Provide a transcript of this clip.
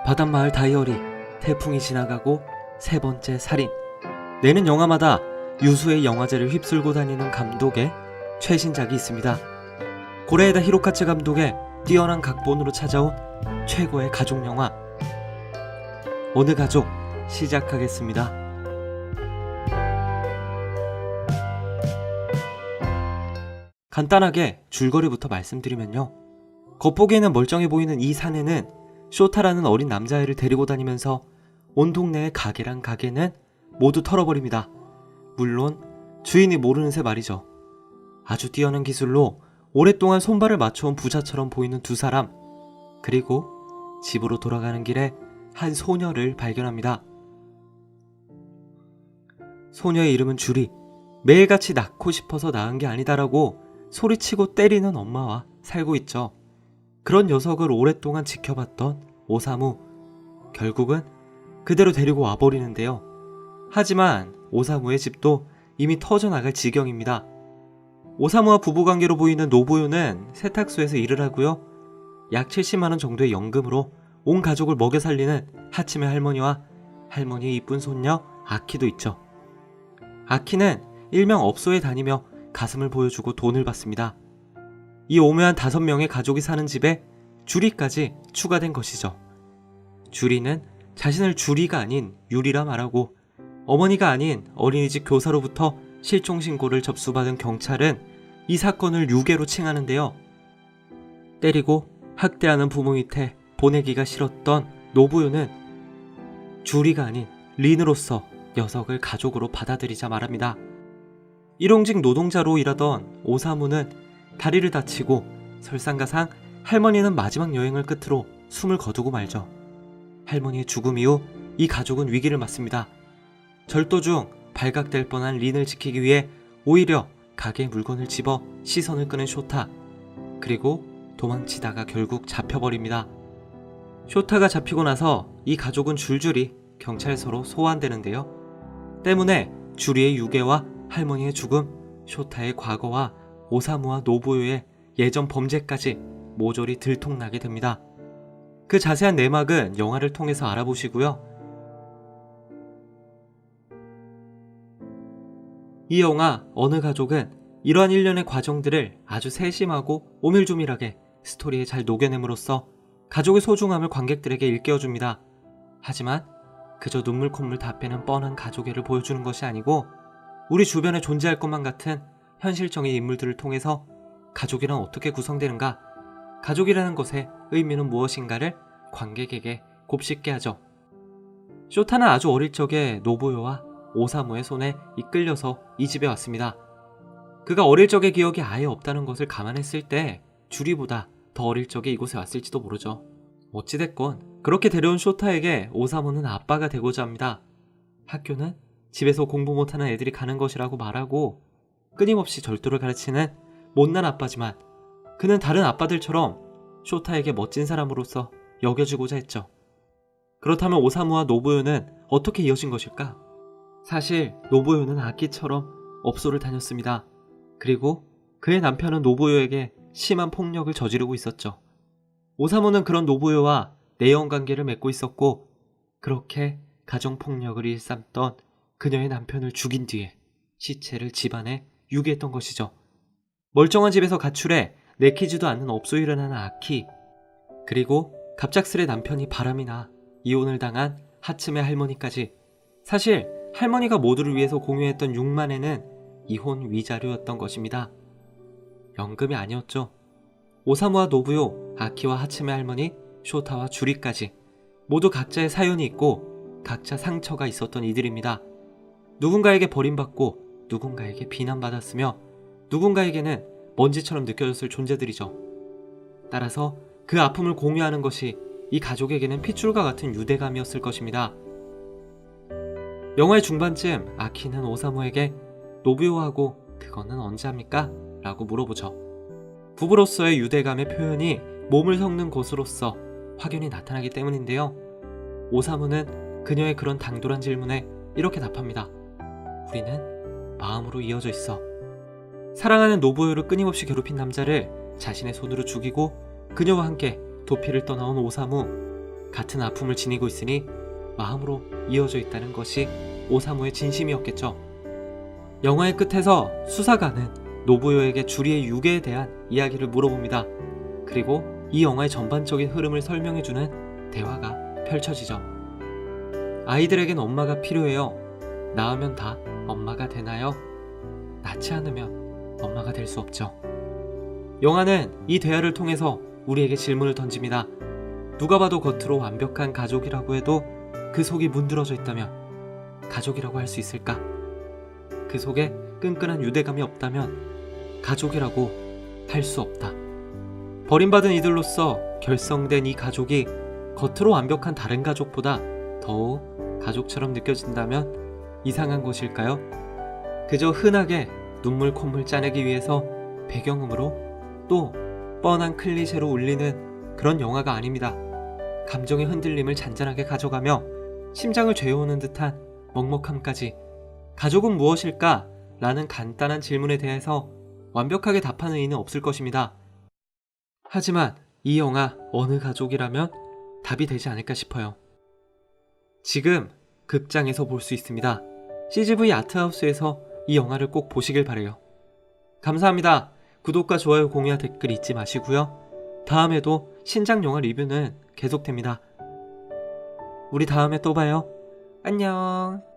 바닷마을 다이어리, 태풍이 지나가고 세 번째 살인. 내는 영화마다 유수의 영화제를 휩쓸고 다니는 감독의 최신작이 있습니다. 고레에다 히로카츠 감독의 뛰어난 각본으로 찾아온 최고의 가족 영화 어느 가족 시작하겠습니다. 간단하게 줄거리부터 말씀드리면요. 겉보기에는 멀쩡해 보이는 이 사내는 쇼타라는 어린 남자애를 데리고 다니면서 온 동네의 가게랑 가게는 모두 털어버립니다. 물론 주인이 모르는 새 말이죠. 아주 뛰어난 기술로 오랫동안 손발을 맞춰온 부자처럼 보이는 두 사람, 그리고 집으로 돌아가는 길에 한 소녀를 발견합니다. 소녀의 이름은 주리. 매일같이 낳고 싶어서 낳은 게 아니다라고 소리치고 때리는 엄마와 살고 있죠. 그런 녀석을 오랫동안 지켜봤던 오사무. 결국은 그대로 데리고 와버리는데요. 하지만 오사무의 집도 이미 터져나갈 지경입니다. 오사무와 부부관계로 보이는 노부요는 세탁소에서 일을 하고요. 약 70만원 정도의 연금으로 온 가족을 먹여 살리는 하츠메 할머니와 할머니의 이쁜 손녀 아키도 있죠. 아키는 일명 업소에 다니며 가슴을 보여주고 돈을 받습니다. 이 오묘한 5명의 가족이 사는 집에 주리까지 추가된 것이죠. 주리는 자신을 주리가 아닌 유리라 말하고 어머니가 아닌 어린이집 교사로부터 실종신고를 접수받은 경찰은 이 사건을 유괴로 칭하는데요. 때리고 학대하는 부모 밑에 보내기가 싫었던 노부요는 주리가 아닌 린으로서 녀석을 가족으로 받아들이자 말합니다. 일용직 노동자로 일하던 오사무는 다리를 다치고 설상가상 할머니는 마지막 여행을 끝으로 숨을 거두고 말죠. 할머니의 죽음 이후 이 가족은 위기를 맞습니다. 절도 중 발각될 뻔한 린을 지키기 위해 오히려 가게의 물건을 집어 시선을 끄는 쇼타. 그리고 도망치다가 결국 잡혀버립니다. 쇼타가 잡히고 나서 이 가족은 줄줄이 경찰서로 소환되는데요. 때문에 주리의 유괴와 할머니의 죽음, 쇼타의 과거와 오사무와 노부요의 예전 범죄까지 모조리 들통나게 됩니다. 그 자세한 내막은 영화를 통해서 알아보시고요. 이 영화 어느 가족은 이러한 일련의 과정들을 아주 세심하고 오밀조밀하게 스토리에 잘 녹여냄으로써 가족의 소중함을 관객들에게 일깨워줍니다. 하지만 그저 눈물 콧물 다 빼는 뻔한 가족애를 보여주는 것이 아니고 우리 주변에 존재할 것만 같은 현실적인 인물들을 통해서 가족이란 어떻게 구성되는가, 가족이라는 것의 의미는 무엇인가를 관객에게 곱씹게 하죠. 쇼타는 아주 어릴 적에 노부요와 오사무의 손에 이끌려서 이 집에 왔습니다. 그가 어릴 적의 기억이 아예 없다는 것을 감안했을 때 주리보다 더 어릴 적에 이곳에 왔을지도 모르죠. 어찌됐건 그렇게 데려온 쇼타에게 오사무는 아빠가 되고자 합니다. 학교는 집에서 공부 못하는 애들이 가는 것이라고 말하고 끊임없이 절도를 가르치는 못난 아빠지만 그는 다른 아빠들처럼 쇼타에게 멋진 사람으로서 여겨주고자 했죠. 그렇다면 오사무와 노부요는 어떻게 이어진 것일까? 사실 노부요는 아키처럼 업소를 다녔습니다. 그리고 그의 남편은 노부요에게 심한 폭력을 저지르고 있었죠. 오사무는 그런 노부요와 내연관계를 맺고 있었고 그렇게 가정폭력을 일삼던 그녀의 남편을 죽인 뒤에 시체를 집안에 유기했던 것이죠. 멀쩡한 집에서 가출해 내키지도 않는 업소일을 하는 아키, 그리고 갑작스레 남편이 바람이 나 이혼을 당한 하츠메 할머니까지. 사실 할머니가 모두를 위해서 공유했던 6만엔은 이혼 위자료였던 것입니다. 연금이 아니었죠. 오사무와 노부요, 아키와 하츠메 할머니, 쇼타와 주리까지 모두 각자의 사연이 있고 각자 상처가 있었던 이들입니다. 누군가에게 버림받고 누군가에게 비난받았으며 누군가에게는 먼지처럼 느껴졌을 존재들이죠. 따라서 그 아픔을 공유하는 것이 이 가족에게는 핏줄과 같은 유대감이었을 것입니다. 영화의 중반쯤 아키는 오사무에게 노부요하고 그거는 언제 합니까? 라고 물어보죠. 부부로서의 유대감의 표현이 몸을 섞는 것으로서 확연히 나타나기 때문인데요. 오사무는 그녀의 그런 당돌한 질문에 이렇게 답합니다. 우리는 마음으로 이어져 있어. 사랑하는 노부요를 끊임없이 괴롭힌 남자를 자신의 손으로 죽이고 그녀와 함께 도피를 떠나온 오사무. 같은 아픔을 지니고 있으니 마음으로 이어져 있다는 것이 오사무의 진심이었겠죠. 영화의 끝에서 수사관은 노부요에게 주리의 유괴에 대한 이야기를 물어봅니다. 그리고 이 영화의 전반적인 흐름을 설명해주는 대화가 펼쳐지죠. 아이들에겐 엄마가 필요해요. 낳으면 다 엄마가 되나요? 낳지 않으면 엄마가 될 수 없죠. 영화는 이 대화를 통해서 우리에게 질문을 던집니다. 누가 봐도 겉으로 완벽한 가족이라고 해도 그 속이 문드러져 있다면 가족이라고 할 수 있을까? 그 속에 끈끈한 유대감이 없다면 가족이라고 할 수 없다. 버림받은 이들로서 결성된 이 가족이 겉으로 완벽한 다른 가족보다 더욱 가족처럼 느껴진다면 이상한 것일까요? 그저 흔하게 눈물 콧물 짜내기 위해서 배경음으로 또 뻔한 클리셰로 울리는 그런 영화가 아닙니다. 감정의 흔들림을 잔잔하게 가져가며 심장을 죄어오는 듯한 먹먹함까지 가족은 무엇일까? 라는 간단한 질문에 대해서 완벽하게 답하는 이는 없을 것입니다. 하지만 이 영화 어느 가족이라면 답이 되지 않을까 싶어요. 지금 극장에서 볼 수 있습니다. CGV 아트하우스에서 이 영화를 꼭 보시길 바래요. 감사합니다. 구독과 좋아요, 공유와 댓글 잊지 마시고요. 다음에도 신작 영화 리뷰는 계속됩니다. 우리 다음에 또 봐요. 안녕.